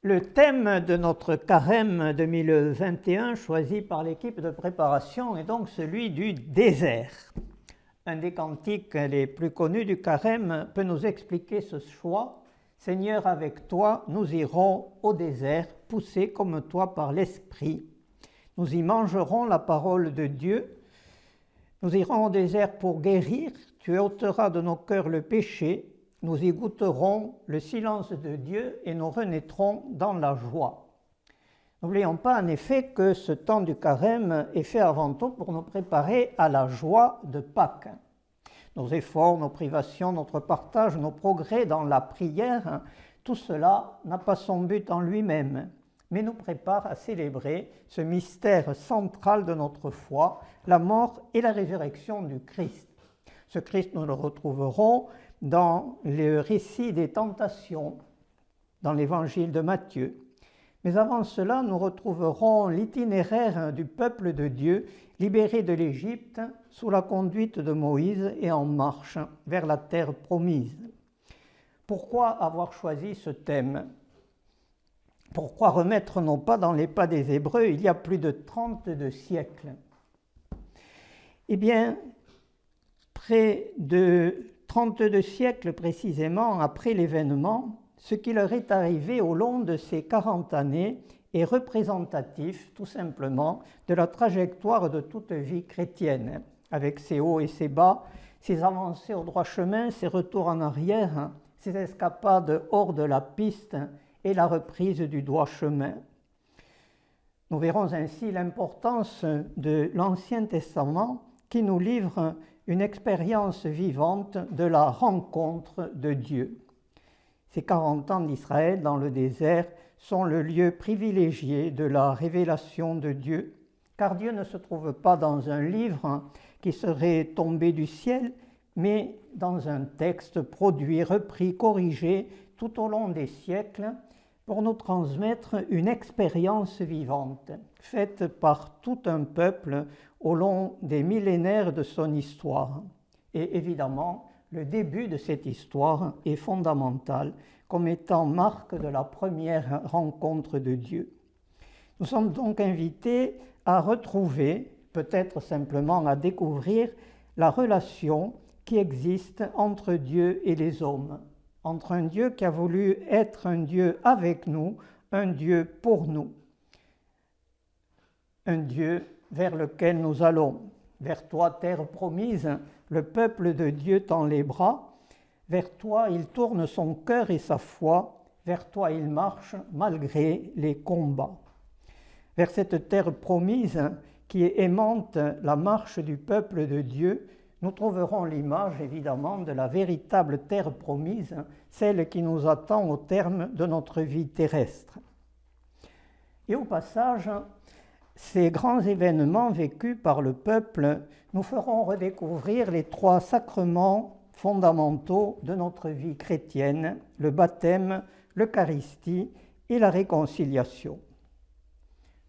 Le thème de notre carême 2021 choisi par l'équipe de préparation est donc celui du désert. Un des cantiques les plus connus du carême peut nous expliquer ce choix. Seigneur, avec toi, nous irons au désert, poussés comme toi par l'Esprit. Nous y mangerons la parole de Dieu. Nous irons au désert pour guérir. Tu ôteras de nos cœurs le péché. Nous y goûterons le silence de Dieu et nous renaîtrons dans la joie. N'oublions pas en effet que ce temps du carême est fait avant tout pour nous préparer à la joie de Pâques. Nos efforts, nos privations, notre partage, nos progrès dans la prière, tout cela n'a pas son but en lui-même, mais nous prépare à célébrer ce mystère central de notre foi, la mort et la résurrection du Christ. Ce Christ, nous le retrouverons dans le récit des tentations, dans l'évangile de Matthieu. Mais avant cela, nous retrouverons l'itinéraire du peuple de Dieu libéré de l'Égypte sous la conduite de Moïse et en marche vers la terre promise. Pourquoi avoir choisi ce thème ? Pourquoi remettre nos pas dans les pas des Hébreux il y a plus de 32 siècles ? Eh bien, près de 32 siècles précisément après l'événement, ce qui leur est arrivé au long de ces 40 années est représentatif tout simplement de la trajectoire de toute vie chrétienne, avec ses hauts et ses bas, ses avancées au droit chemin, ses retours en arrière, ses escapades hors de la piste et la reprise du droit chemin. Nous verrons ainsi l'importance de l'Ancien Testament qui nous livre une expérience vivante de la rencontre de Dieu. Ces 40 ans d'Israël dans le désert sont le lieu privilégié de la révélation de Dieu, car Dieu ne se trouve pas dans un livre qui serait tombé du ciel, mais dans un texte produit, repris, corrigé tout au long des siècles pour nous transmettre une expérience vivante, faite par tout un peuple au long des millénaires de son histoire. Et évidemment, le début de cette histoire est fondamental comme étant marque de la première rencontre de Dieu. Nous sommes donc invités à retrouver, peut-être simplement à découvrir, la relation qui existe entre Dieu et les hommes, entre un Dieu qui a voulu être un Dieu avec nous, un Dieu pour nous, un Dieu vers lequel nous allons. Vers toi, terre promise, le peuple de Dieu tend les bras. Vers toi, il tourne son cœur et sa foi. Vers toi, il marche malgré les combats. Vers cette terre promise qui aimante la marche du peuple de Dieu, nous trouverons l'image évidemment de la véritable terre promise, celle qui nous attend au terme de notre vie terrestre. Et au passage, ces grands événements vécus par le peuple nous feront redécouvrir les 3 sacrements fondamentaux de notre vie chrétienne, le baptême, l'Eucharistie et la réconciliation.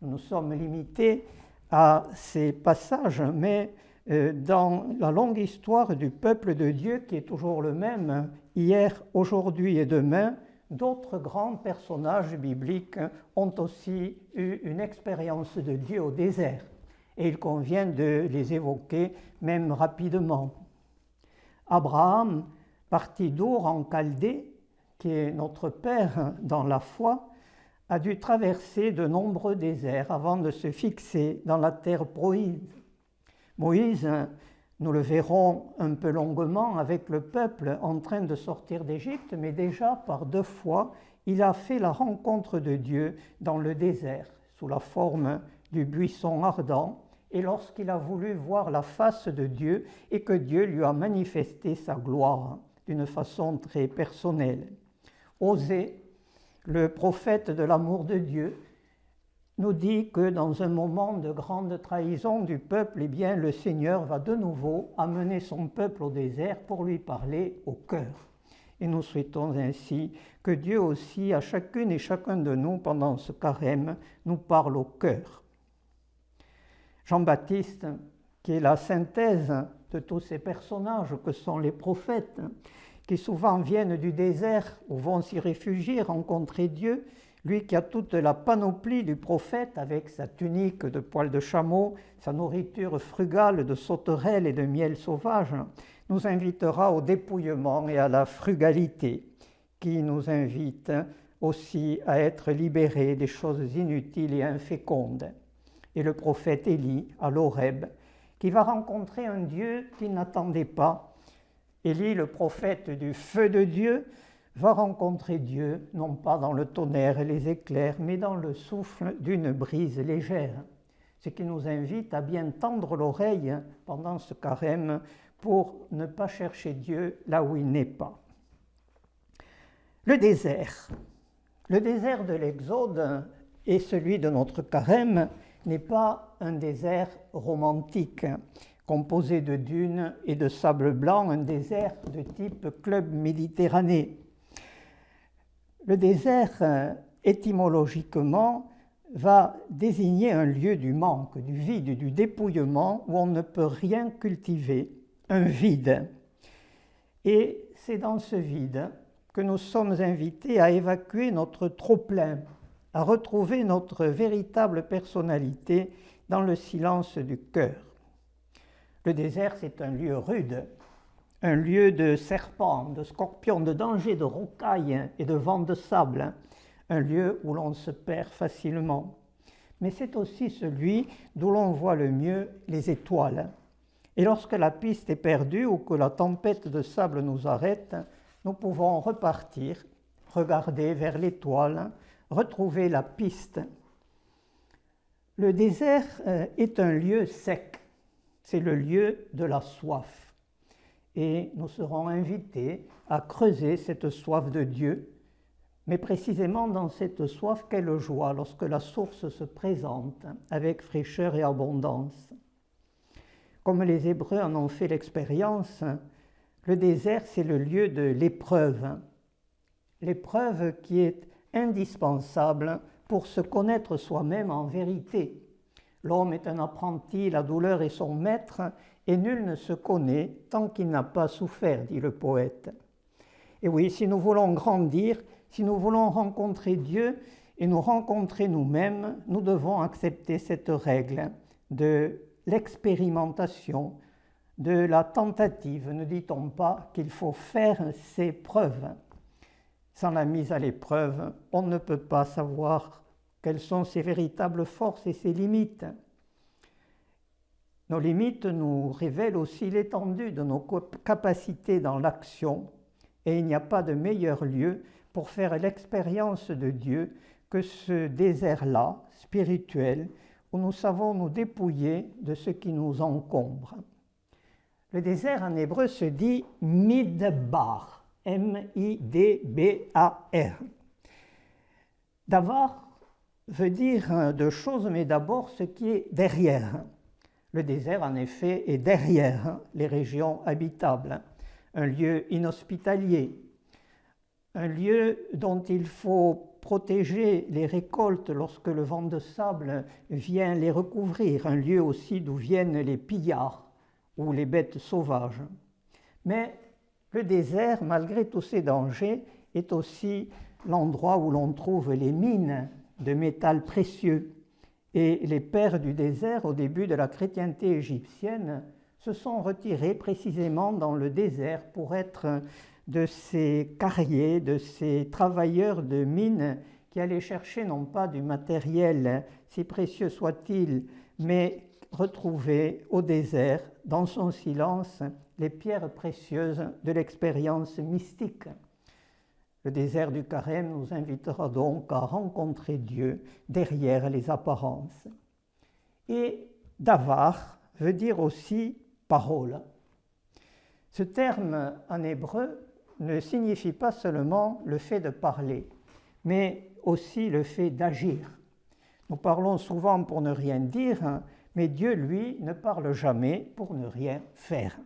Nous nous sommes limités à ces passages, mais dans la longue histoire du peuple de Dieu, qui est toujours le même, hier, aujourd'hui et demain, d'autres grands personnages bibliques ont aussi eu une expérience de Dieu au désert, et il convient de les évoquer même rapidement. Abraham, parti d'Our en Chaldée, qui est notre père dans la foi, a dû traverser de nombreux déserts avant de se fixer dans la terre promise. Moïse, nous le verrons un peu longuement avec le peuple en train de sortir d'Égypte, mais déjà par 2 fois, il a fait la rencontre de Dieu dans le désert, sous la forme du buisson ardent, et lorsqu'il a voulu voir la face de Dieu et que Dieu lui a manifesté sa gloire d'une façon très personnelle. Osée, le prophète de l'amour de Dieu, nous dit que dans un moment de grande trahison du peuple, eh bien, le Seigneur va de nouveau amener son peuple au désert pour lui parler au cœur. Et nous souhaitons ainsi que Dieu aussi, à chacune et chacun de nous, pendant ce carême, nous parle au cœur. Jean-Baptiste, qui est la synthèse de tous ces personnages que sont les prophètes, qui souvent viennent du désert ou vont s'y réfugier, rencontrer Dieu, lui qui a toute la panoplie du prophète avec sa tunique de poils de chameau, sa nourriture frugale de sauterelles et de miel sauvage, nous invitera au dépouillement et à la frugalité, qui nous invite aussi à être libérés des choses inutiles et infécondes. Et le prophète Élie, à l'Horeb, qui va rencontrer un Dieu qu'il n'attendait pas. Élie, le prophète du feu de Dieu, va rencontrer Dieu, non pas dans le tonnerre et les éclairs, mais dans le souffle d'une brise légère. Ce qui nous invite à bien tendre l'oreille pendant ce carême pour ne pas chercher Dieu là où il n'est pas. Le désert. Le désert de l'Exode et celui de notre carême n'est pas un désert romantique, composé de dunes et de sable blanc, un désert de type club méditerranéen. Le désert, étymologiquement, va désigner un lieu du manque, du vide, du dépouillement, où on ne peut rien cultiver, un vide. Et c'est dans ce vide que nous sommes invités à évacuer notre trop-plein, à retrouver notre véritable personnalité dans le silence du cœur. Le désert, c'est un lieu rude, un lieu de serpents, de scorpions, de dangers, de rocailles et de vents de sable, un lieu où l'on se perd facilement. Mais c'est aussi celui d'où l'on voit le mieux les étoiles. Et lorsque la piste est perdue ou que la tempête de sable nous arrête, nous pouvons repartir, regarder vers l'étoile, retrouver la piste. Le désert est un lieu sec, c'est le lieu de la soif. Et nous serons invités à creuser cette soif de Dieu, mais précisément dans cette soif, quelle joie lorsque la source se présente avec fraîcheur et abondance. Comme les Hébreux en ont fait l'expérience, le désert, c'est le lieu de l'épreuve. L'épreuve qui est indispensable pour se connaître soi-même en vérité. L'homme est un apprenti, la douleur est son maître, et nul ne se connaît tant qu'il n'a pas souffert, dit le poète. Et oui, si nous voulons grandir, si nous voulons rencontrer Dieu et nous rencontrer nous-mêmes, nous devons accepter cette règle de l'expérimentation, de la tentative. Ne dit-on pas qu'il faut faire ses preuves? Sans la mise à l'épreuve, on ne peut pas savoir quelles sont ses véritables forces et ses limites. Nos limites nous révèlent aussi l'étendue de nos capacités dans l'action, et il n'y a pas de meilleur lieu pour faire l'expérience de Dieu que ce désert-là, spirituel, où nous savons nous dépouiller de ce qui nous encombre. Le désert en hébreu se dit midbar, M-I-D-B-A-R. Davar veut dire deux choses, mais d'abord ce qui est derrière. Le désert, en effet, est derrière les régions habitables, un lieu inhospitalier, un lieu dont il faut protéger les récoltes lorsque le vent de sable vient les recouvrir, un lieu aussi d'où viennent les pillards ou les bêtes sauvages. Mais le désert, malgré tous ces dangers, est aussi l'endroit où l'on trouve les mines de métal précieux. Et les pères du désert, au début de la chrétienté égyptienne, se sont retirés précisément dans le désert pour être de ces carriers, de ces travailleurs de mines qui allaient chercher non pas du matériel, si précieux soit-il, mais retrouver au désert, dans son silence, les pierres précieuses de l'expérience mystique. Le désert du Carême nous invitera donc à rencontrer Dieu derrière les apparences. Et davar veut dire aussi parole. Ce terme en hébreu ne signifie pas seulement le fait de parler, mais aussi le fait d'agir. Nous parlons souvent pour ne rien dire, mais Dieu, lui, ne parle jamais pour ne rien faire.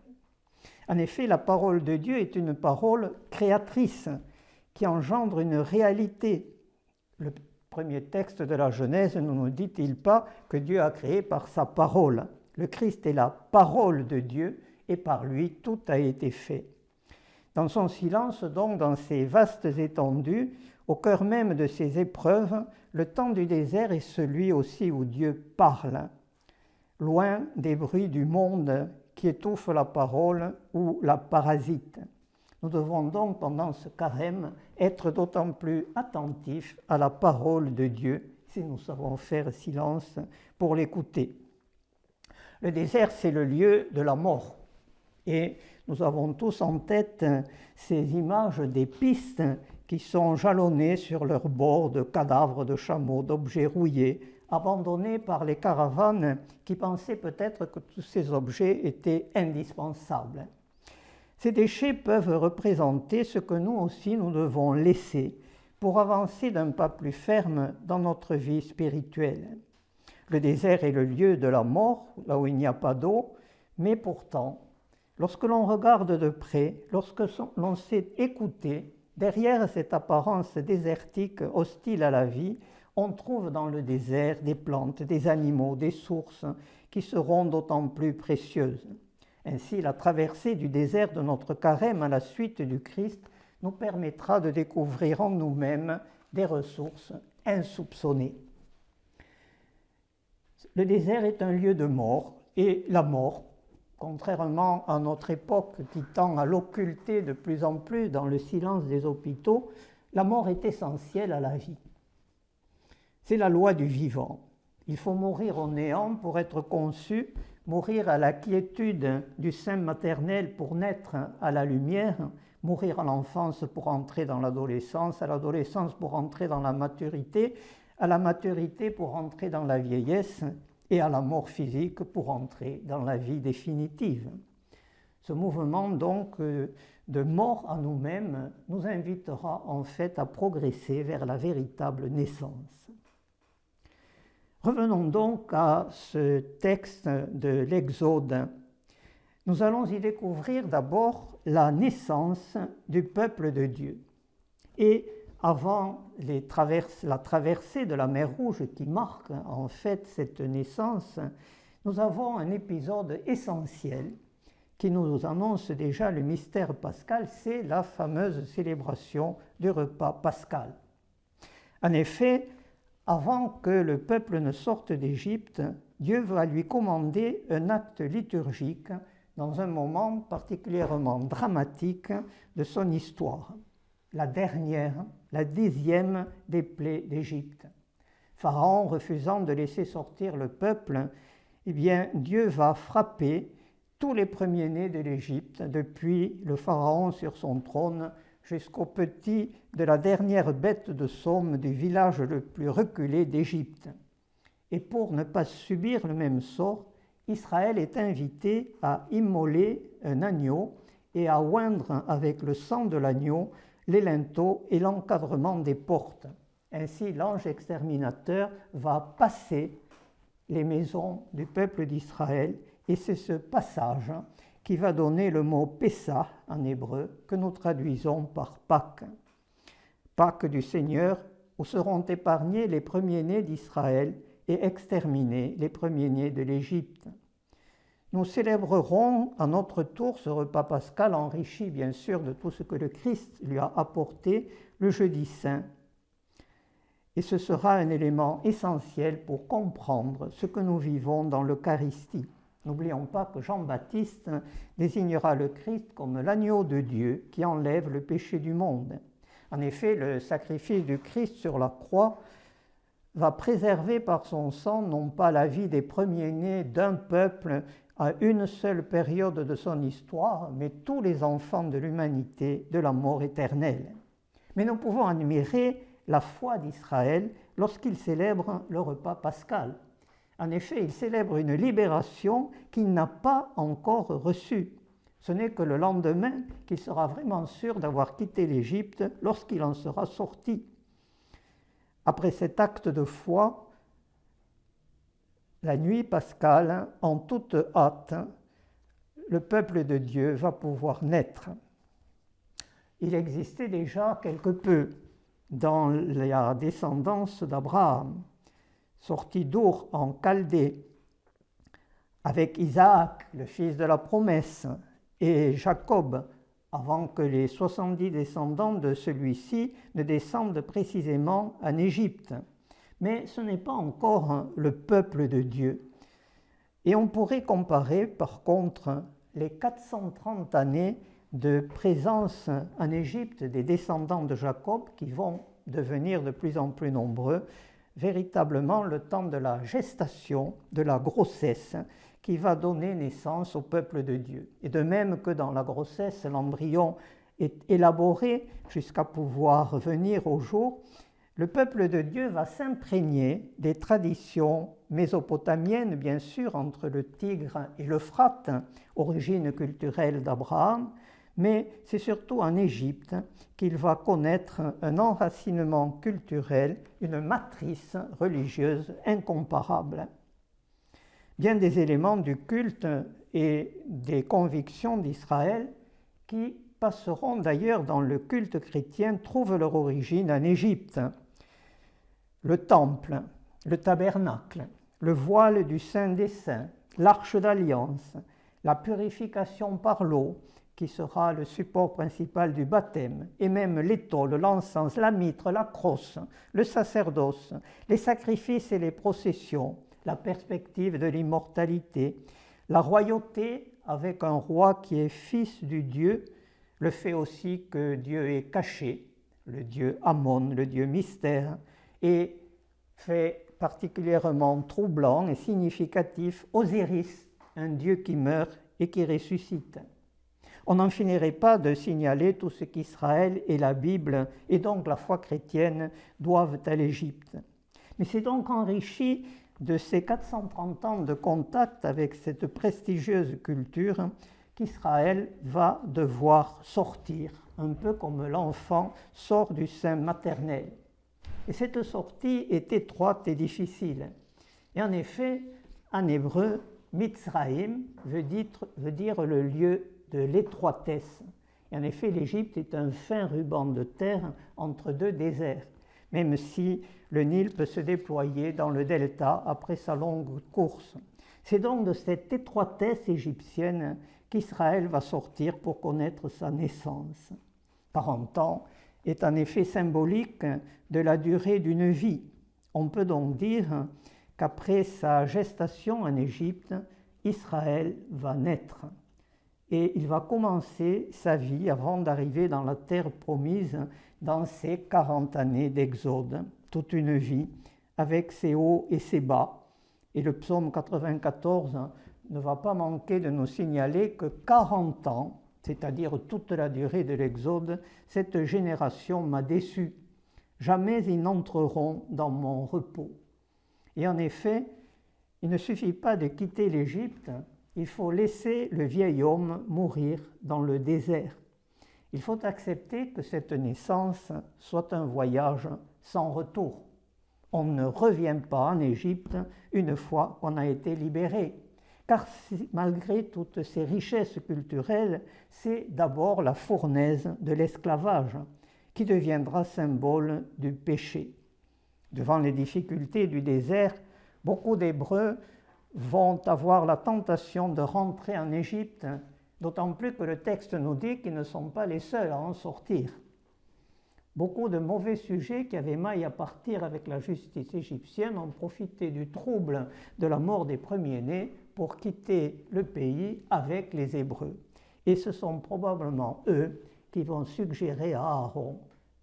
En effet, la parole de Dieu est une parole créatrice, qui engendre une réalité. Le premier texte de la Genèse ne nous dit-il pas que Dieu a créé par sa parole? Le Christ est la parole de Dieu et par lui tout a été fait. Dans son silence, donc, dans ces vastes étendues, au cœur même de ces épreuves, le temps du désert est celui aussi où Dieu parle, loin des bruits du monde qui étouffent la parole ou la parasitent. Nous devons donc, pendant ce carême, être d'autant plus attentifs à la parole de Dieu, si nous savons faire silence pour l'écouter. Le désert, c'est le lieu de la mort. Et nous avons tous en tête ces images des pistes qui sont jalonnées sur leurs bords de cadavres de chameaux, d'objets rouillés, abandonnés par les caravanes qui pensaient peut-être que tous ces objets étaient indispensables. Ces déchets peuvent représenter ce que nous aussi nous devons laisser pour avancer d'un pas plus ferme dans notre vie spirituelle. Le désert est le lieu de la mort, là où il n'y a pas d'eau, mais pourtant, lorsque l'on regarde de près, lorsque l'on sait écouter, derrière cette apparence désertique hostile à la vie, on trouve dans le désert des plantes, des animaux, des sources qui seront d'autant plus précieuses. Ainsi, la traversée du désert de notre carême à la suite du Christ nous permettra de découvrir en nous-mêmes des ressources insoupçonnées. Le désert est un lieu de mort, et la mort, contrairement à notre époque qui tend à l'occulter de plus en plus dans le silence des hôpitaux, la mort est essentielle à la vie. C'est la loi du vivant. Il faut mourir au néant pour être conçu, mourir à la quiétude du sein maternel pour naître à la lumière, mourir à l'enfance pour entrer dans l'adolescence, à l'adolescence pour entrer dans la maturité, à la maturité pour entrer dans la vieillesse et à la mort physique pour entrer dans la vie définitive. Ce mouvement donc de mort à nous-mêmes nous invitera en fait à progresser vers la véritable naissance. Revenons donc à ce texte de l'Exode. Nous allons y découvrir d'abord la naissance du peuple de Dieu. Et avant la traversée de la mer Rouge qui marque en fait cette naissance, nous avons un épisode essentiel qui nous annonce déjà le mystère pascal, c'est la fameuse célébration du repas pascal. En effet, avant que le peuple ne sorte d'Égypte, Dieu va lui commander un acte liturgique dans un moment particulièrement dramatique de son histoire, la dernière, la 10e des plaies d'Égypte. Pharaon refusant de laisser sortir le peuple, eh bien, Dieu va frapper tous les premiers-nés de l'Égypte, depuis le Pharaon sur son trône jusqu'au petit de la dernière bête de somme du village le plus reculé d'Égypte. Et pour ne pas subir le même sort, Israël est invité à immoler un agneau et à oindre avec le sang de l'agneau les linteaux et l'encadrement des portes. Ainsi, l'ange exterminateur va passer les maisons du peuple d'Israël, et c'est ce passage qui va donner le mot Pessah en hébreu que nous traduisons par Pâques. Pâques du Seigneur, où seront épargnés les premiers-nés d'Israël et exterminés les premiers-nés de l'Égypte. Nous célébrerons à notre tour ce repas pascal enrichi bien sûr de tout ce que le Christ lui a apporté le jeudi saint. Et ce sera un élément essentiel pour comprendre ce que nous vivons dans l'Eucharistie. N'oublions pas que Jean-Baptiste désignera le Christ comme l'agneau de Dieu qui enlève le péché du monde. En effet, le sacrifice du Christ sur la croix va préserver par son sang non pas la vie des premiers-nés d'un peuple à une seule période de son histoire, mais tous les enfants de l'humanité de la mort éternelle. Mais nous pouvons admirer la foi d'Israël lorsqu'il célèbre le repas pascal. En effet, il célèbre une libération qu'il n'a pas encore reçue. Ce n'est que le lendemain qu'il sera vraiment sûr d'avoir quitté l'Égypte lorsqu'il en sera sorti. Après cet acte de foi, la nuit pascale, en toute hâte, le peuple de Dieu va pouvoir naître. Il existait déjà quelque peu dans la descendance d'Abraham, sorti d'Our en Chaldée, avec Isaac, le fils de la promesse, et Jacob avant que les 70 descendants de celui-ci ne descendent précisément en Égypte. Mais ce n'est pas encore le peuple de Dieu. Et on pourrait comparer par contre les 430 années de présence en Égypte des descendants de Jacob qui vont devenir de plus en plus nombreux, véritablement le temps de la gestation, de la grossesse, qui va donner naissance au peuple de Dieu. Et de même que dans la grossesse, l'embryon est élaboré jusqu'à pouvoir venir au jour, le peuple de Dieu va s'imprégner des traditions mésopotamiennes, bien sûr, entre le Tigre et l'Euphrate, origine culturelle d'Abraham, mais c'est surtout en Égypte qu'il va connaître un enracinement culturel, une matrice religieuse incomparable. Bien des éléments du culte et des convictions d'Israël qui passeront d'ailleurs dans le culte chrétien trouvent leur origine en Égypte. Le temple, le tabernacle, le voile du Saint des Saints, l'arche d'alliance, la purification par l'eau, qui sera le support principal du baptême, et même l'étole, l'encens, la mitre, la crosse, le sacerdoce, les sacrifices et les processions, la perspective de l'immortalité, la royauté avec un roi qui est fils du Dieu, le fait aussi que Dieu est caché, le Dieu Ammon, le Dieu mystère, et fait particulièrement troublant et significatif Osiris, un Dieu qui meurt et qui ressuscite. On n'en finirait pas de signaler tout ce qu'Israël et la Bible, et donc la foi chrétienne, doivent à l'Égypte. Mais c'est donc enrichi de ces 430 ans de contact avec cette prestigieuse culture qu'Israël va devoir sortir, un peu comme l'enfant sort du sein maternel. Et cette sortie est étroite et difficile. Et en effet, en hébreu, Mitzraïm veut dire le lieu de l'étroitesse. Et en effet, l'Égypte est un fin ruban de terre entre deux déserts, même si le Nil peut se déployer dans le delta après sa longue course. C'est donc de cette étroitesse égyptienne qu'Israël va sortir pour connaître sa naissance. 40 ans est en effet symbolique de la durée d'une vie. On peut donc dire qu'après sa gestation en Égypte, Israël va naître. Et il va commencer sa vie avant d'arriver dans la terre promise dans ces 40 années d'exode, toute une vie, avec ses hauts et ses bas. Et le psaume 94 ne va pas manquer de nous signaler que 40 ans, c'est-à-dire toute la durée de l'exode, cette génération m'a déçu. Jamais ils n'entreront dans mon repos. Et en effet, il ne suffit pas de quitter l'Égypte, il faut laisser le vieil homme mourir dans le désert. Il faut accepter que cette naissance soit un voyage sans retour. On ne revient pas en Égypte une fois qu'on a été libéré, car malgré toutes ces richesses culturelles, c'est d'abord la fournaise de l'esclavage qui deviendra symbole du péché. Devant les difficultés du désert, beaucoup d'Hébreux vont avoir la tentation de rentrer en Égypte, d'autant plus que le texte nous dit qu'ils ne sont pas les seuls à en sortir. Beaucoup de mauvais sujets qui avaient maille à partir avec la justice égyptienne ont profité du trouble de la mort des premiers-nés pour quitter le pays avec les Hébreux. Et ce sont probablement eux qui vont suggérer à Aaron,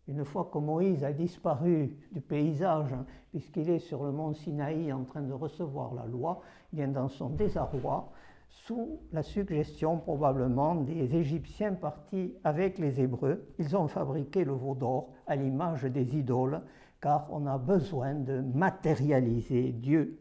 une fois que Moïse a disparu du paysage, puisqu'il est sur le mont Sinaï en train de recevoir la loi, bien dans son désarroi, sous la suggestion probablement des Égyptiens partis avec les Hébreux, ils ont fabriqué le veau d'or à l'image des idoles, car on a besoin de matérialiser Dieu.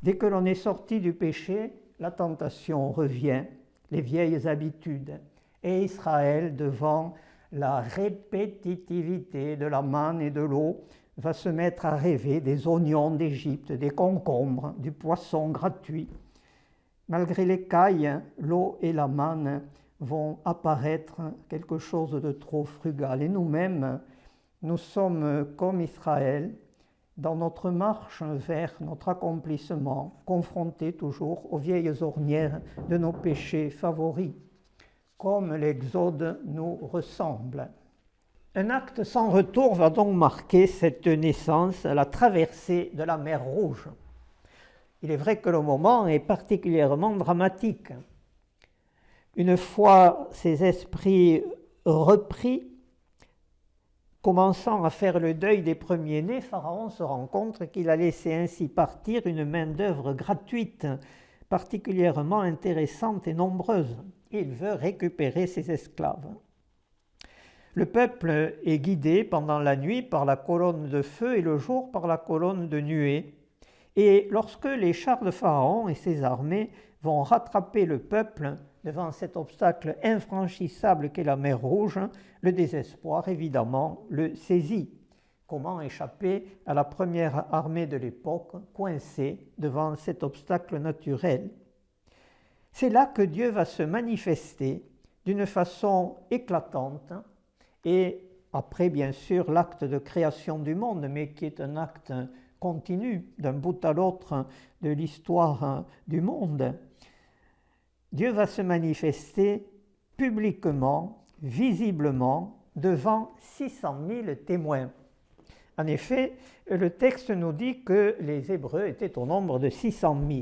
Dès que l'on est sorti du péché, la tentation revient, les vieilles habitudes, et Israël, devant la répétitivité de la manne et de l'eau, va se mettre à rêver des oignons d'Égypte, des concombres, du poisson gratuit. Malgré l'écaille, l'eau et la manne vont apparaître quelque chose de trop frugal. Et nous-mêmes, nous sommes comme Israël, dans notre marche vers notre accomplissement, confrontés toujours aux vieilles ornières de nos péchés favoris. comme l'Exode nous ressemble. Un acte sans retour va donc marquer cette naissance, la traversée de la mer Rouge. Il est vrai que le moment est particulièrement dramatique. Une fois ces esprits repris, commençant à faire le deuil des premiers-nés, Pharaon se rend compte qu'il a laissé ainsi partir une main-d'œuvre gratuite, particulièrement intéressante et nombreuse. Il veut récupérer ses esclaves. Le peuple est guidé pendant la nuit par la colonne de feu et le jour par la colonne de nuée. Et lorsque les chars de Pharaon et ses armées vont rattraper le peuple devant cet obstacle infranchissable qu'est la mer Rouge, le désespoir évidemment le saisit. Comment échapper à la première armée de l'époque coincée devant cet obstacle naturel? C'est là que Dieu va se manifester d'une façon éclatante et après bien sûr l'acte de création du monde, mais qui est un acte continu d'un bout à l'autre de l'histoire du monde. Dieu va se manifester publiquement, visiblement, devant 600 000 témoins. En effet, le texte nous dit que les Hébreux étaient au nombre de 600 000.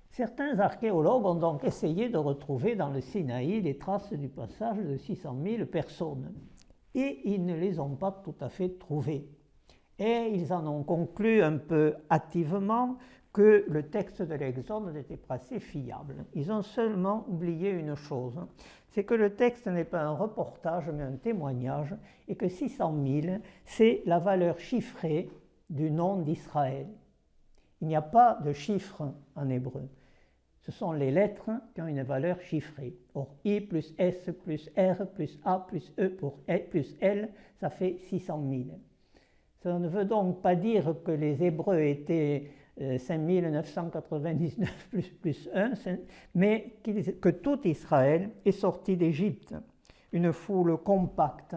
Certains archéologues ont donc essayé de retrouver dans le Sinaï les traces du passage de 600 000 personnes. Et ils ne les ont pas tout à fait trouvées. Et ils en ont conclu un peu hâtivement que le texte de l'Exode n'était pas assez fiable. Ils ont seulement oublié une chose, c'est que le texte n'est pas un reportage mais un témoignage et que 600 000, c'est la valeur chiffrée du nom d'Israël. Il n'y a pas de chiffre en hébreu. Ce sont les lettres qui ont une valeur chiffrée. Or, I plus S plus R plus A plus E plus L, ça fait 600 000. Ça ne veut donc pas dire que les Hébreux étaient 5999 plus 1, mais que tout Israël est sorti d'Égypte. Une foule compacte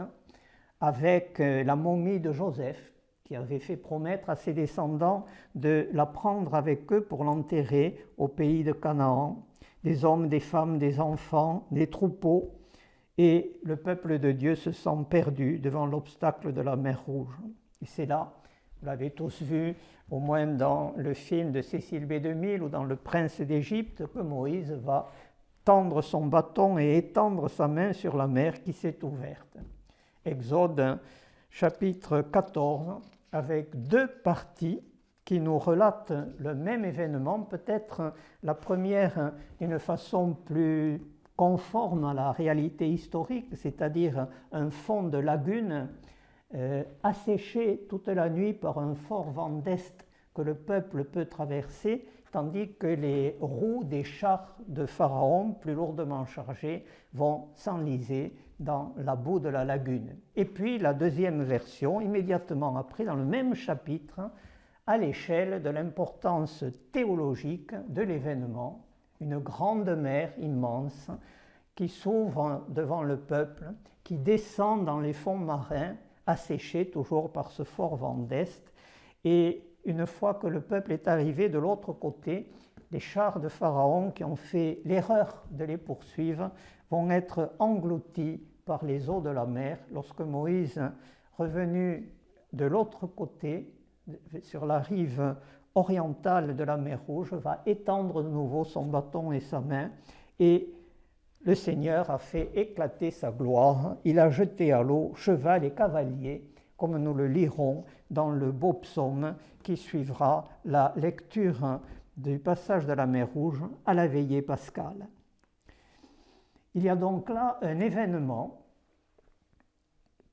avec la momie de Joseph, qui avait fait promettre à ses descendants de la prendre avec eux pour l'enterrer au pays de Canaan, des hommes, des femmes, des enfants, des troupeaux, et le peuple de Dieu se sent perdu devant l'obstacle de la mer Rouge. Et c'est là, vous l'avez tous vu, au moins dans le film de Cécile B2000 ou dans Le Prince d'Égypte, que Moïse va tendre son bâton et étendre sa main sur la mer qui s'est ouverte. Exode chapitre 14, avec deux parties qui nous relatent le même événement, peut-être la première d'une façon plus conforme à la réalité historique, c'est-à-dire un fond de lagune asséché toute la nuit par un fort vent d'est que le peuple peut traverser, tandis que les roues des chars de Pharaon, plus lourdement chargés, vont s'enliser dans la boue de la lagune. Et puis la deuxième version, immédiatement après, dans le même chapitre, à l'échelle de l'importance théologique de l'événement, une grande mer immense qui s'ouvre devant le peuple, qui descend dans les fonds marins, asséché toujours par ce fort vent d'est, et une fois que le peuple est arrivé de l'autre côté, les chars de Pharaon qui ont fait l'erreur de les poursuivre vont être engloutis par les eaux de la mer lorsque Moïse, revenu de l'autre côté, sur la rive orientale de la mer Rouge, va étendre de nouveau son bâton et sa main, et le Seigneur a fait éclater sa gloire, il a jeté à l'eau cheval et cavalier, comme nous le lirons dans le beau psaume qui suivra la lecture du passage de la mer Rouge à la veillée pascale. Il y a donc là un événement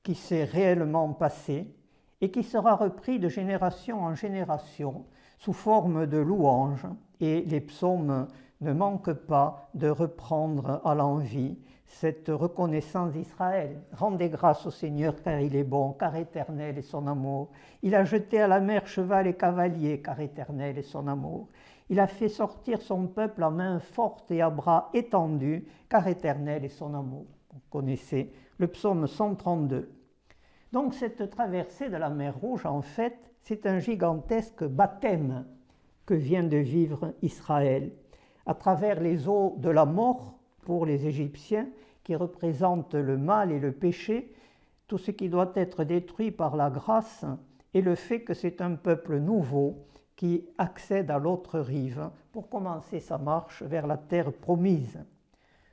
qui s'est réellement passé et qui sera repris de génération en génération sous forme de louanges, et les psaumes ne manquent pas de reprendre à l'envi cette reconnaissance d'Israël. Rendez grâce au Seigneur car il est bon, car éternel est son amour. Il a jeté à la mer cheval et cavalier, car éternel est son amour. Il a fait sortir son peuple à main forte et à bras étendus, car éternel est son amour. Vous connaissez le psaume 132. Donc cette traversée de la mer Rouge, en fait, c'est un gigantesque baptême que vient de vivre Israël. À travers les eaux de la mort, pour les Égyptiens, qui représente le mal et le péché, tout ce qui doit être détruit par la grâce, et le fait que c'est un peuple nouveau qui accède à l'autre rive pour commencer sa marche vers la terre promise.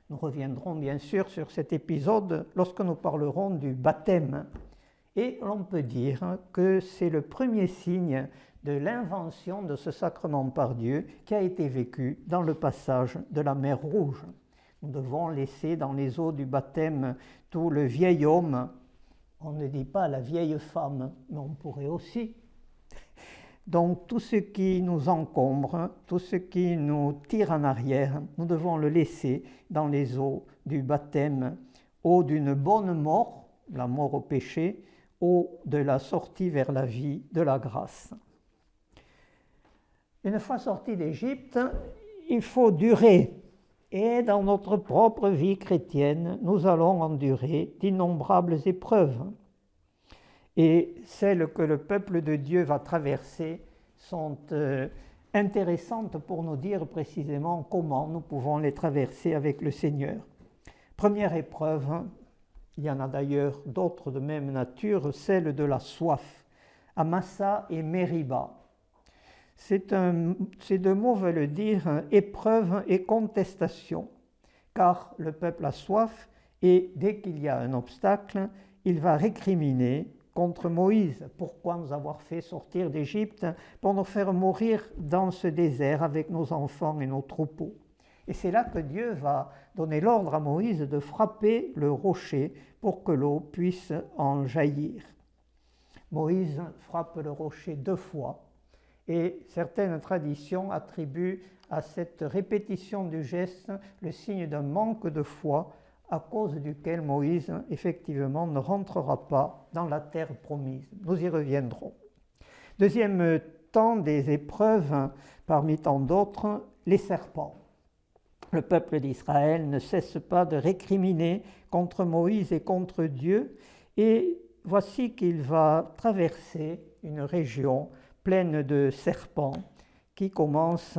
Nous reviendrons bien sûr sur cet épisode lorsque nous parlerons du baptême. Et l'on peut dire que c'est le premier signe de l'invention de ce sacrement par Dieu qui a été vécu dans le passage de la mer Rouge. Nous devons laisser dans les eaux du baptême tout le vieil homme. On ne dit pas la vieille femme, mais on pourrait aussi. Donc tout ce qui nous encombre, tout ce qui nous tire en arrière, nous devons le laisser dans les eaux du baptême, eau d'une bonne mort, la mort au péché, eau de la sortie vers la vie de la grâce. Une fois sortis d'Égypte, il faut durer. Et dans notre propre vie chrétienne, nous allons endurer d'innombrables épreuves. Et celles que le peuple de Dieu va traverser sont intéressantes pour nous dire précisément comment nous pouvons les traverser avec le Seigneur. Première épreuve, il y en a d'ailleurs d'autres de même nature, celle de la soif, à Massa et Mériba. Ces deux mots veulent dire épreuve et contestation, car le peuple a soif et dès qu'il y a un obstacle, il va récriminer contre Moïse. Pourquoi nous avoir fait sortir d'Égypte pour nous faire mourir dans ce désert avec nos enfants et nos troupeaux? Et c'est là que Dieu va donner l'ordre à Moïse de frapper le rocher pour que l'eau puisse en jaillir. Moïse frappe le rocher 2 fois. Et certaines traditions attribuent à cette répétition du geste le signe d'un manque de foi à cause duquel Moïse, effectivement, ne rentrera pas dans la terre promise. Nous y reviendrons. Deuxième temps des épreuves, parmi tant d'autres, les serpents. Le peuple d'Israël ne cesse pas de récriminer contre Moïse et contre Dieu, et voici qu'il va traverser une région pleine de serpents qui commencent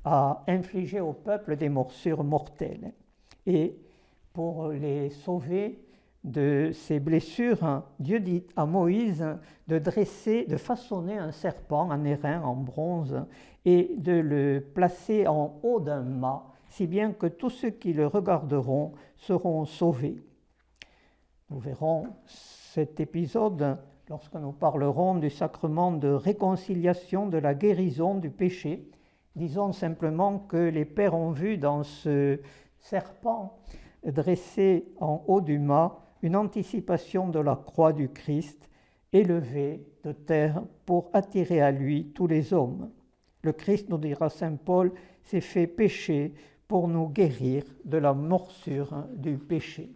à infliger au peuple des morsures mortelles. Et pour les sauver de ces blessures, Dieu dit à Moïse de façonner un serpent en airain, en bronze, et de le placer en haut d'un mât, si bien que tous ceux qui le regarderont seront sauvés. Nous verrons cet épisode lorsque nous parlerons du sacrement de réconciliation, de la guérison du péché. Disons simplement que les pères ont vu dans ce serpent dressé en haut du mât une anticipation de la croix du Christ élevée de terre pour attirer à lui tous les hommes. Le Christ, nous dira saint Paul, s'est fait pécher pour nous guérir de la morsure du péché.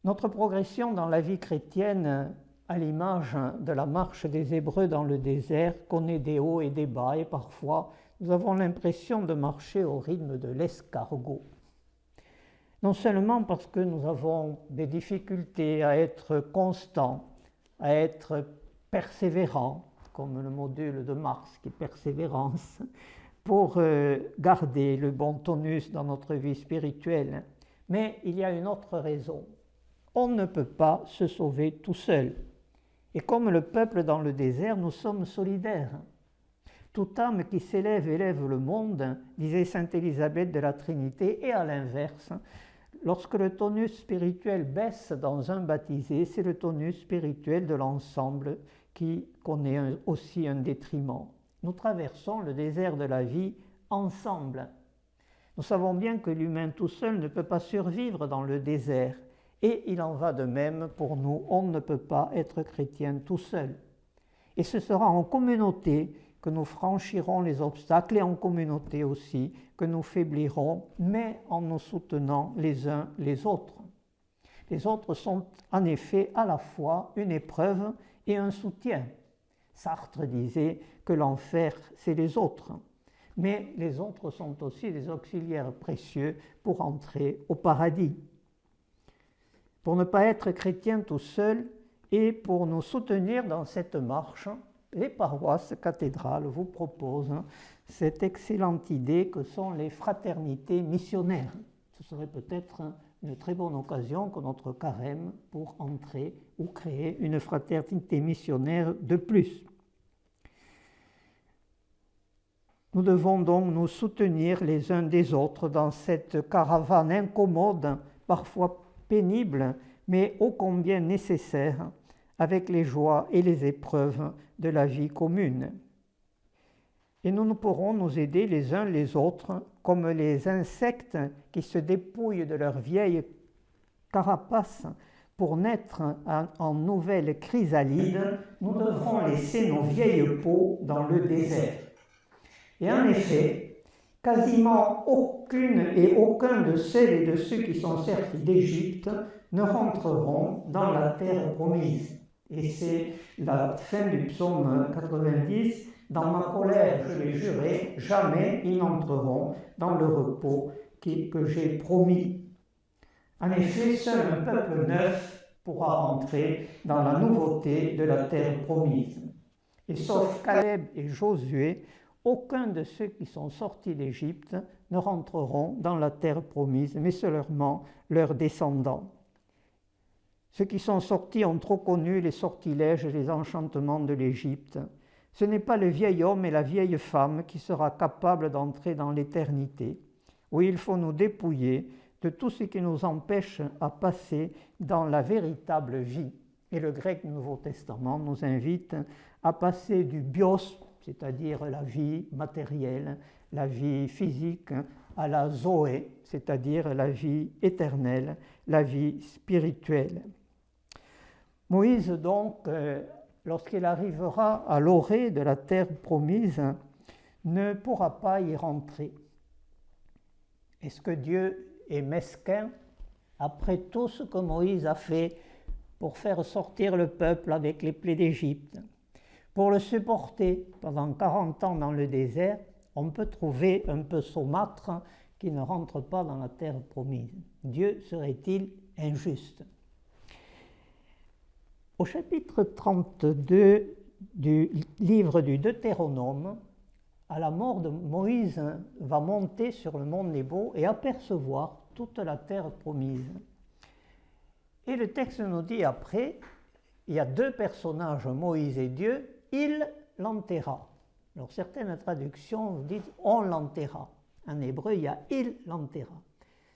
Notre progression dans la vie chrétienne, à l'image de la marche des Hébreux dans le désert, connaît des hauts et des bas, et parfois nous avons l'impression de marcher au rythme de l'escargot. Non seulement parce que nous avons des difficultés à être constants, à être persévérants, comme le module de Marx qui est persévérance, pour garder le bon tonus dans notre vie spirituelle, mais il y a une autre raison. On ne peut pas se sauver tout seul. Et comme le peuple dans le désert, nous sommes solidaires. Toute âme qui s'élève élève le monde, disait sainte Élisabeth de la Trinité, et à l'inverse, lorsque le tonus spirituel baisse dans un baptisé, c'est le tonus spirituel de l'ensemble qui connaît aussi un détriment. Nous traversons le désert de la vie ensemble. Nous savons bien que l'humain tout seul ne peut pas survivre dans le désert. Et il en va de même pour nous, on ne peut pas être chrétien tout seul. Et ce sera en communauté que nous franchirons les obstacles et en communauté aussi que nous faiblirons, mais en nous soutenant les uns les autres. Les autres sont en effet à la fois une épreuve et un soutien. Sartre disait que l'enfer, c'est les autres. Mais les autres sont aussi des auxiliaires précieux pour entrer au paradis. Pour ne pas être chrétien tout seul et pour nous soutenir dans cette marche, les paroisses cathédrales vous proposent cette excellente idée que sont les fraternités missionnaires. Ce serait peut-être une très bonne occasion que notre carême pour entrer ou créer une fraternité missionnaire de plus. Nous devons donc nous soutenir les uns des autres dans cette caravane incommode, parfois pénible, mais ô combien nécessaire, avec les joies et les épreuves de la vie commune. Et nous pourrons nous aider les uns les autres, comme les insectes qui se dépouillent de leur vieille carapace pour naître en nouvelles chrysalides. Nous devrons laisser nos vieilles peaux dans le désert. Et en effet, quasiment aucune et aucun de celles et de ceux qui sont sortis d'Égypte ne rentreront dans la terre promise. Et c'est la fin du psaume 90. Dans ma colère, je l'ai juré, jamais ils n'entreront dans le repos que j'ai promis. En effet, seul un peuple neuf pourra entrer dans la nouveauté de la terre promise. Et sauf Caleb et Josué, aucun de ceux qui sont sortis d'Égypte ne rentreront dans la terre promise, mais seulement leurs descendants. Ceux qui sont sortis ont trop connu les sortilèges et les enchantements de l'Égypte. Ce n'est pas le vieil homme et la vieille femme qui sera capable d'entrer dans l'éternité. Oui, il faut nous dépouiller de tout ce qui nous empêche à passer dans la véritable vie. Et le grec du Nouveau Testament nous invite à passer du bios, c'est-à-dire la vie matérielle, la vie physique, à la zoé, c'est-à-dire la vie éternelle, la vie spirituelle. Moïse donc, lorsqu'il arrivera à l'orée de la terre promise, ne pourra pas y rentrer. Est-ce que Dieu est mesquin après tout ce que Moïse a fait pour faire sortir le peuple avec les plaies d'Égypte? Pour le supporter pendant 40 ans dans le désert, on peut trouver un peu saumâtre qui ne rentre pas dans la terre promise. Dieu serait-il injuste? Au chapitre 32 du livre du Deutéronome, à la mort de Moïse va monter sur le mont Nebo et apercevoir toute la terre promise. Et le texte nous dit après, il y a deux personnages, Moïse et Dieu, il l'enterra. Alors certaines traductions disent on l'enterra. En hébreu, il y a il l'enterra.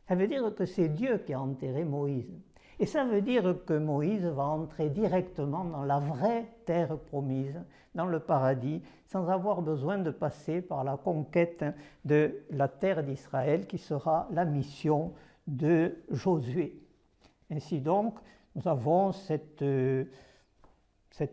Ça veut dire que c'est Dieu qui a enterré Moïse. Et ça veut dire que Moïse va entrer directement dans la vraie terre promise, dans le paradis, sans avoir besoin de passer par la conquête de la terre d'Israël, qui sera la mission de Josué. Ainsi donc, nous avons cet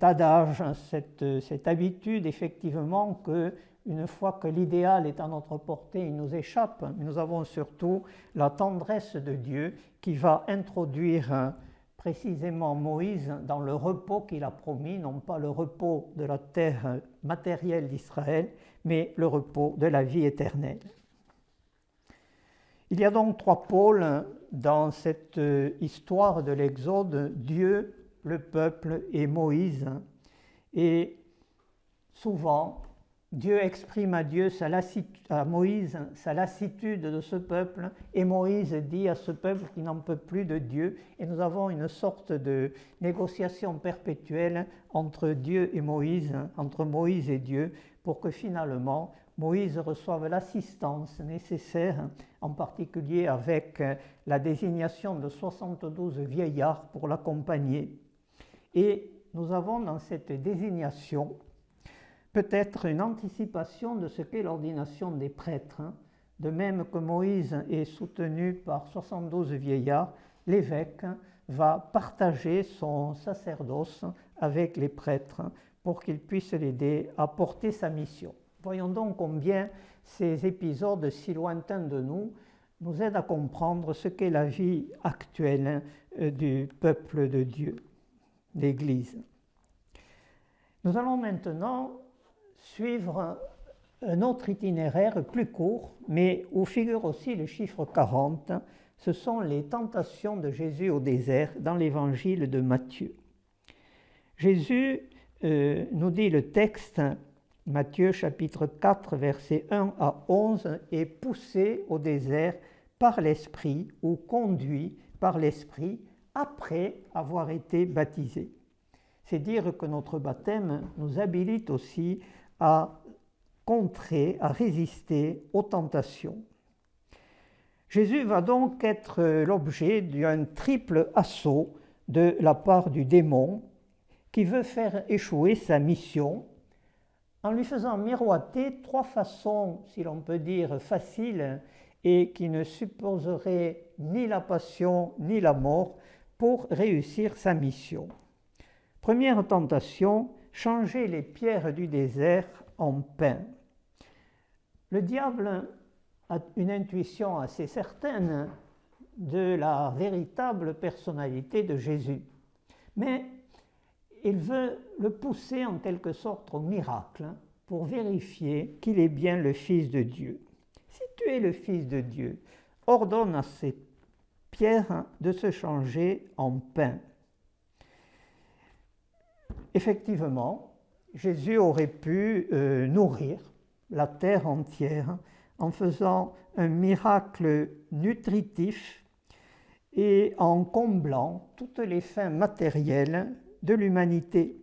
adage, cette habitude effectivement que une fois que l'idéal est à notre portée, il nous échappe. Nous avons surtout la tendresse de Dieu qui va introduire précisément Moïse dans le repos qu'il a promis, non pas le repos de la terre matérielle d'Israël, mais le repos de la vie éternelle. Il y a donc trois pôles dans cette histoire de l'Exode, Dieu, le peuple et Moïse. Et souvent, Dieu exprime à Moïse sa lassitude de ce peuple, et Moïse dit à ce peuple qu'il n'en peut plus de Dieu, et nous avons une sorte de négociation perpétuelle entre Dieu et Moïse, entre Moïse et Dieu, pour que finalement Moïse reçoive l'assistance nécessaire, en particulier avec la désignation de 72 vieillards pour l'accompagner. Et nous avons dans cette désignation peut-être une anticipation de ce qu'est l'ordination des prêtres. De même que Moïse est soutenu par 72 vieillards, l'évêque va partager son sacerdoce avec les prêtres pour qu'ils puissent l'aider à porter sa mission. Voyons donc combien ces épisodes si lointains de nous aident à comprendre ce qu'est la vie actuelle du peuple de Dieu, l'Église. Nous allons maintenant suivre un autre itinéraire plus court, mais où figure aussi le chiffre 40. Ce sont les tentations de Jésus au désert dans l'évangile de Matthieu. Jésus nous dit le texte, Matthieu chapitre 4, versets 1 à 11, est poussé au désert par l'Esprit ou conduit par l'Esprit après avoir été baptisé. C'est dire que notre baptême nous habilite aussi à contrer, à résister aux tentations. Jésus va donc être l'objet d'un triple assaut de la part du démon qui veut faire échouer sa mission en lui faisant miroiter trois façons, si l'on peut dire, faciles et qui ne supposeraient ni la passion ni la mort pour réussir sa mission. Première tentation, changer les pierres du désert en pain. Le diable a une intuition assez certaine de la véritable personnalité de Jésus, mais il veut le pousser en quelque sorte au miracle pour vérifier qu'il est bien le Fils de Dieu. Si tu es le Fils de Dieu, ordonne à ces pierres de se changer en pain. Effectivement, Jésus aurait pu nourrir la terre entière en faisant un miracle nutritif et en comblant toutes les fins matérielles de l'humanité.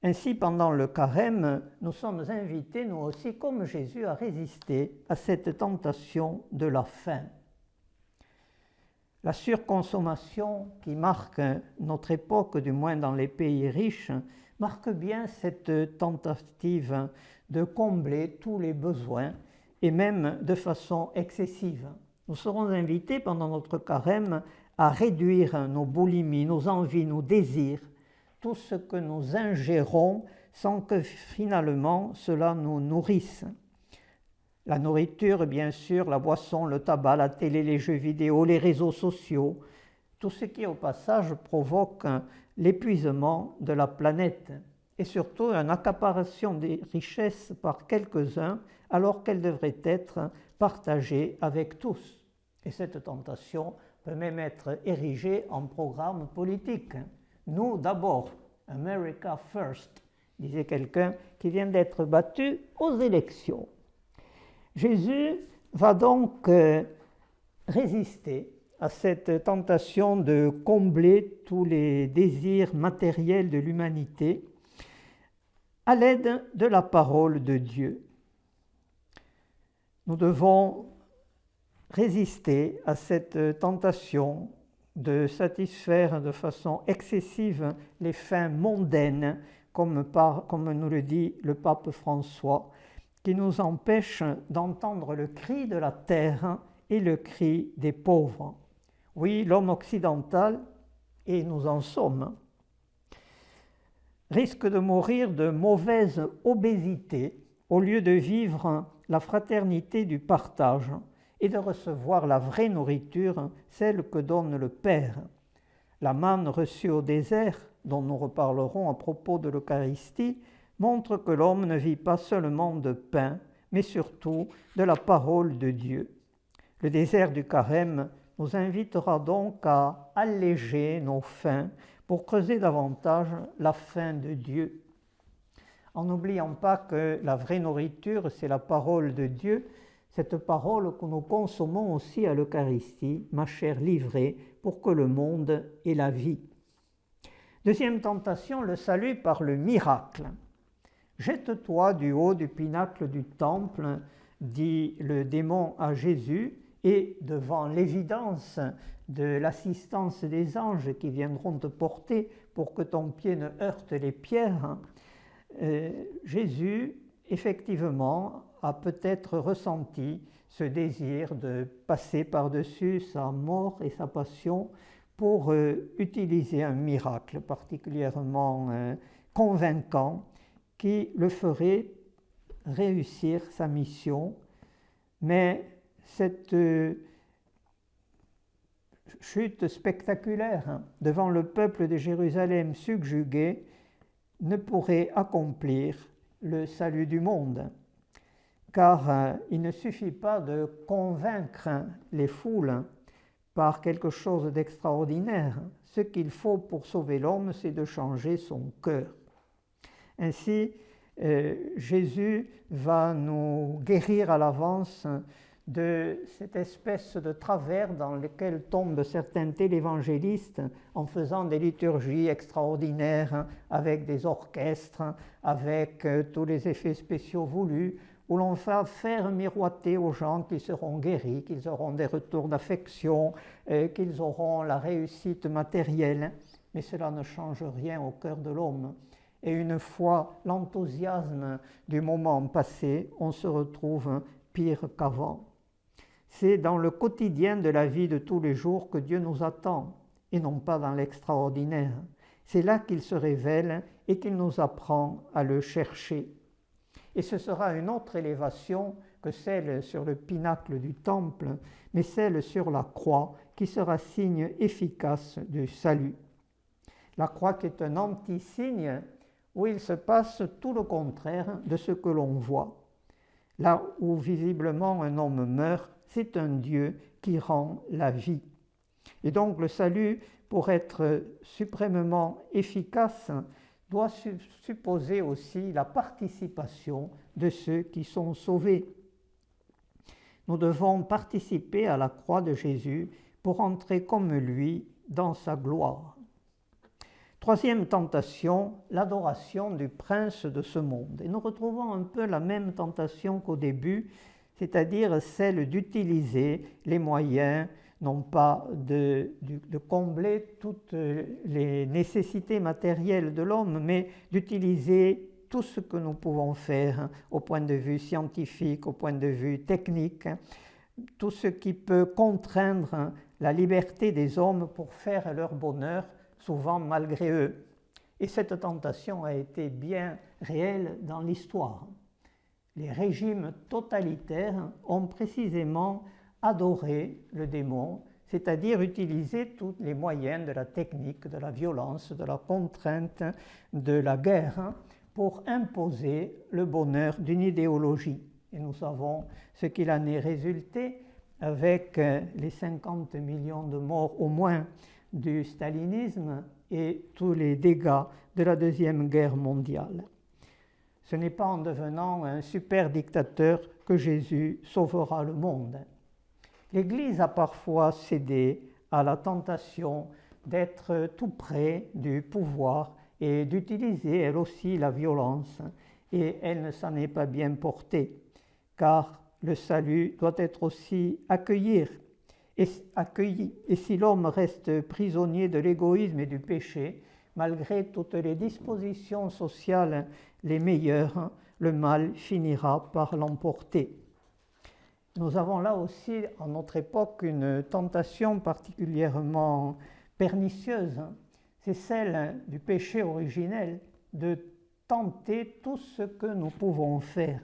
Ainsi, pendant le carême, nous sommes invités, nous aussi, comme Jésus, à résister à cette tentation de la faim. La surconsommation qui marque notre époque, du moins dans les pays riches, marque bien cette tentative de combler tous les besoins et même de façon excessive. Nous serons invités pendant notre carême à réduire nos boulimies, nos envies, nos désirs, tout ce que nous ingérons sans que finalement cela nous nourrisse. La nourriture, bien sûr, la boisson, le tabac, la télé, les jeux vidéo, les réseaux sociaux, tout ce qui au passage provoque l'épuisement de la planète et surtout une accaparation des richesses par quelques-uns alors qu'elles devraient être partagées avec tous. Et cette tentation peut même être érigée en programme politique. Nous d'abord, America first, disait quelqu'un qui vient d'être battu aux élections. Jésus va donc résister à cette tentation de combler tous les désirs matériels de l'humanité à l'aide de la parole de Dieu. Nous devons résister à cette tentation de satisfaire de façon excessive les fins mondaines, comme nous le dit le pape François, qui nous empêche d'entendre le cri de la terre et le cri des pauvres. Oui, l'homme occidental, et nous en sommes, risque de mourir de mauvaise obésité au lieu de vivre la fraternité du partage et de recevoir la vraie nourriture, celle que donne le Père. La manne reçue au désert, dont nous reparlerons à propos de l'Eucharistie, montre que l'homme ne vit pas seulement de pain, mais surtout de la parole de Dieu. Le désert du carême nous invitera donc à alléger nos faims pour creuser davantage la faim de Dieu. En n'oubliant pas que la vraie nourriture, c'est la parole de Dieu, cette parole que nous consommons aussi à l'Eucharistie, ma chair livrée, pour que le monde ait la vie. Deuxième tentation, le salut par le miracle. Jette-toi du haut du pinacle du temple, dit le démon à Jésus, et devant l'évidence de l'assistance des anges qui viendront te porter pour que ton pied ne heurte les pierres, Jésus, effectivement, a peut-être ressenti ce désir de passer par-dessus sa mort et sa passion pour utiliser un miracle particulièrement convaincant qui le ferait réussir sa mission. Mais cette chute spectaculaire devant le peuple de Jérusalem subjugué ne pourrait accomplir le salut du monde, car il ne suffit pas de convaincre les foules par quelque chose d'extraordinaire. Ce qu'il faut pour sauver l'homme, c'est de changer son cœur. Ainsi, Jésus va nous guérir à l'avance de cette espèce de travers dans lequel tombent certains télévangélistes en faisant des liturgies extraordinaires avec des orchestres, avec tous les effets spéciaux voulus, où l'on va faire miroiter aux gens qu'ils seront guéris, qu'ils auront des retours d'affection, qu'ils auront la réussite matérielle, mais cela ne change rien au cœur de l'homme. Et une fois l'enthousiasme du moment passé, on se retrouve pire qu'avant. C'est dans le quotidien de la vie de tous les jours que Dieu nous attend, et non pas dans l'extraordinaire. C'est là qu'il se révèle et qu'il nous apprend à le chercher. Et ce sera une autre élévation que celle sur le pinacle du temple, mais celle sur la croix, qui sera signe efficace du salut. La croix qui est un anti-signe où il se passe tout le contraire de ce que l'on voit. Là où visiblement un homme meurt, c'est un Dieu qui rend la vie. Et donc le salut, pour être suprêmement efficace, doit supposer aussi la participation de ceux qui sont sauvés. Nous devons participer à la croix de Jésus pour entrer comme lui dans sa gloire. Troisième tentation, l'adoration du prince de ce monde. Et nous retrouvons un peu la même tentation qu'au début, c'est-à-dire celle d'utiliser les moyens, non pas de combler toutes les nécessités matérielles de l'homme, mais d'utiliser tout ce que nous pouvons faire au point de vue scientifique, au point de vue technique, tout ce qui peut contraindre la liberté des hommes pour faire leur bonheur, souvent malgré eux. Et cette tentation a été bien réelle dans l'histoire. Les régimes totalitaires ont précisément adoré le démon, c'est-à-dire utilisé tous les moyens de la technique, de la violence, de la contrainte, de la guerre, pour imposer le bonheur d'une idéologie. Et nous savons ce qu'il en est résulté avec les 50 millions de morts au moins du stalinisme et tous les dégâts de la Deuxième Guerre mondiale. Ce n'est pas en devenant un super dictateur que Jésus sauvera le monde. L'Église a parfois cédé à la tentation d'être tout près du pouvoir et d'utiliser elle aussi la violence, et elle ne s'en est pas bien portée, car le salut doit être aussi accueilli. Et si l'homme reste prisonnier de l'égoïsme et du péché, malgré toutes les dispositions sociales les meilleures, le mal finira par l'emporter. Nous avons là aussi, en notre époque, une tentation particulièrement pernicieuse. C'est celle du péché originel, de tenter tout ce que nous pouvons faire.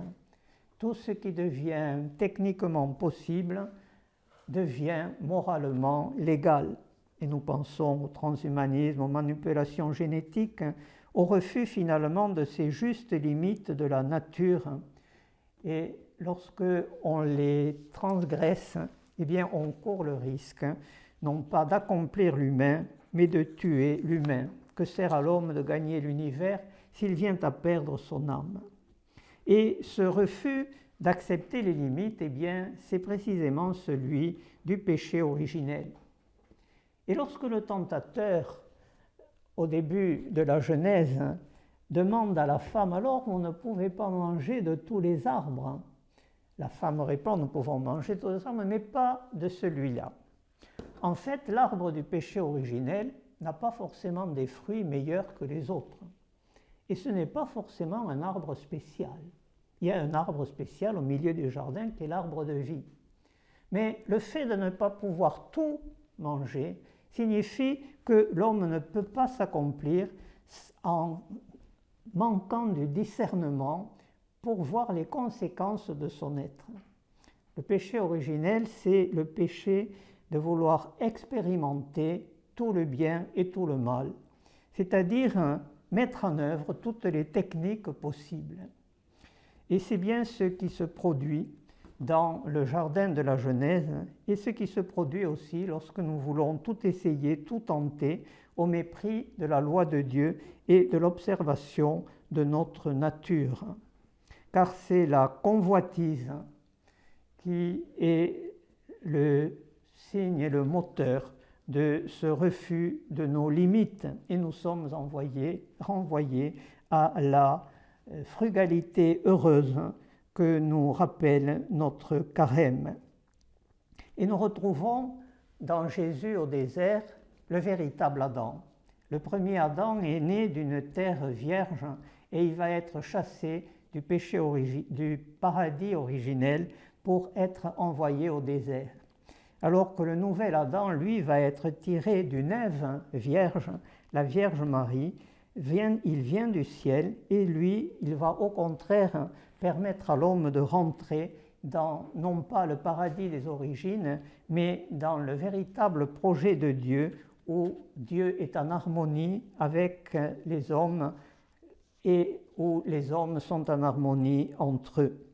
Tout ce qui devient techniquement possible devient moralement légal. Et nous pensons au transhumanisme, aux manipulations génétiques, au refus finalement de ces justes limites de la nature. Et lorsque on les transgresse, eh bien on court le risque, non pas d'accomplir l'humain, mais de tuer l'humain. Que sert à l'homme de gagner l'univers s'il vient à perdre son âme? Et ce refus d'accepter les limites, eh bien, c'est précisément celui du péché originel. Et lorsque le tentateur, au début de la Genèse, demande à la femme, alors on ne pouvait pas manger de tous les arbres. La femme répond, nous pouvons manger de tous les arbres, mais pas de celui-là. En fait, l'arbre du péché originel n'a pas forcément des fruits meilleurs que les autres. Et ce n'est pas forcément un arbre spécial. Il y a un arbre spécial au milieu du jardin qui est l'arbre de vie. Mais le fait de ne pas pouvoir tout manger signifie que l'homme ne peut pas s'accomplir en manquant du discernement pour voir les conséquences de son être. Le péché originel, c'est le péché de vouloir expérimenter tout le bien et tout le mal, c'est-à-dire mettre en œuvre toutes les techniques possibles. Et c'est bien ce qui se produit dans le jardin de la Genèse et ce qui se produit aussi lorsque nous voulons tout essayer, tout tenter au mépris de la loi de Dieu et de l'observation de notre nature. Car c'est la convoitise qui est le signe et le moteur de ce refus de nos limites et nous sommes renvoyés à la frugalité heureuse que nous rappelle notre carême. Et nous retrouvons dans Jésus au désert le véritable Adam. Le premier Adam est né d'une terre vierge et il va être chassé du paradis originel pour être envoyé au désert. Alors que le nouvel Adam, lui, va être tiré d'une Ève vierge, la Vierge Marie, il vient du ciel et lui, il va au contraire permettre à l'homme de rentrer dans, non pas le paradis des origines, mais dans le véritable projet de Dieu, où Dieu est en harmonie avec les hommes et où les hommes sont en harmonie entre eux.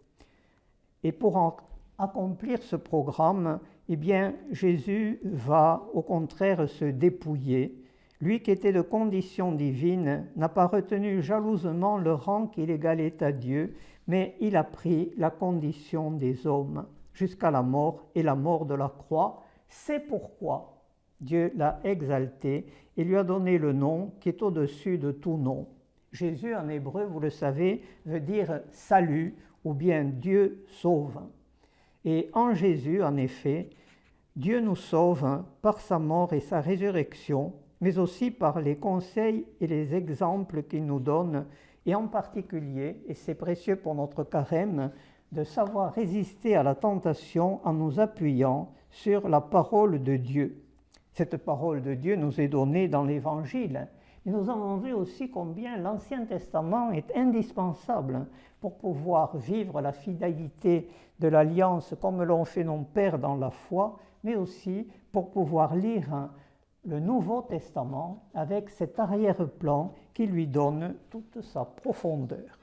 Et pour accomplir ce programme, eh bien, Jésus va au contraire se dépouiller. Lui qui était de condition divine n'a pas retenu jalousement le rang qu'il égalait à Dieu, mais il a pris la condition des hommes jusqu'à la mort et la mort de la croix. C'est pourquoi Dieu l'a exalté et lui a donné le nom qui est au-dessus de tout nom. Jésus en hébreu, vous le savez, veut dire salut ou bien Dieu sauve. Et en Jésus, en effet, Dieu nous sauve par sa mort et sa résurrection, mais aussi par les conseils et les exemples qu'il nous donne, et en particulier, et c'est précieux pour notre carême, de savoir résister à la tentation en nous appuyant sur la parole de Dieu. Cette parole de Dieu nous est donnée dans l'Évangile. Et nous avons vu aussi combien l'Ancien Testament est indispensable pour pouvoir vivre la fidélité de l'Alliance comme l'ont fait nos pères dans la foi, mais aussi pour pouvoir lire le Nouveau Testament avec cet arrière-plan qui lui donne toute sa profondeur.